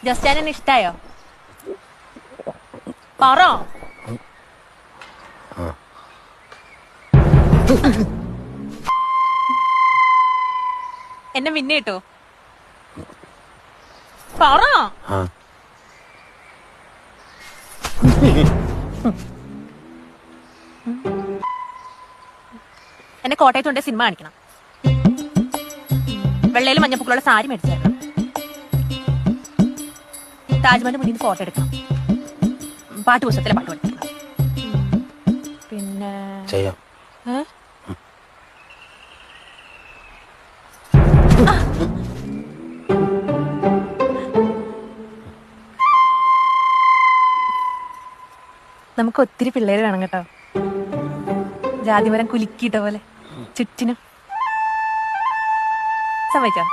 ജസ്റ്റാനെ ഇഷ്ടായോ? പറ. എന്നെ പിന്നെ കിട്ടോ? പറ. എന്നെ കോട്ടയത്തുണ്ട് സിനിമ കാണിക്കണം. വെള്ളയിലും മഞ്ഞപ്പൂക്കളുള്ള സാരി മേടിച്ചായിരുന്നു. താജ്മഹലിന്റെ മുന്നിൽ നിന്ന് ഫോട്ടോ എടുക്കണം. പാട്ട് പുസ്തകത്തിലെ പാട്ട് പഠിക്കണം. പിന്നെ ചെയ്യാം. നമുക്ക് ഒത്തിരി പിള്ളേര് വേണം കേട്ടോ. ജാതിമരം കുലുക്കിയിട്ട പോലെ ചുറ്റിനും. സമ്മതിച്ചോ?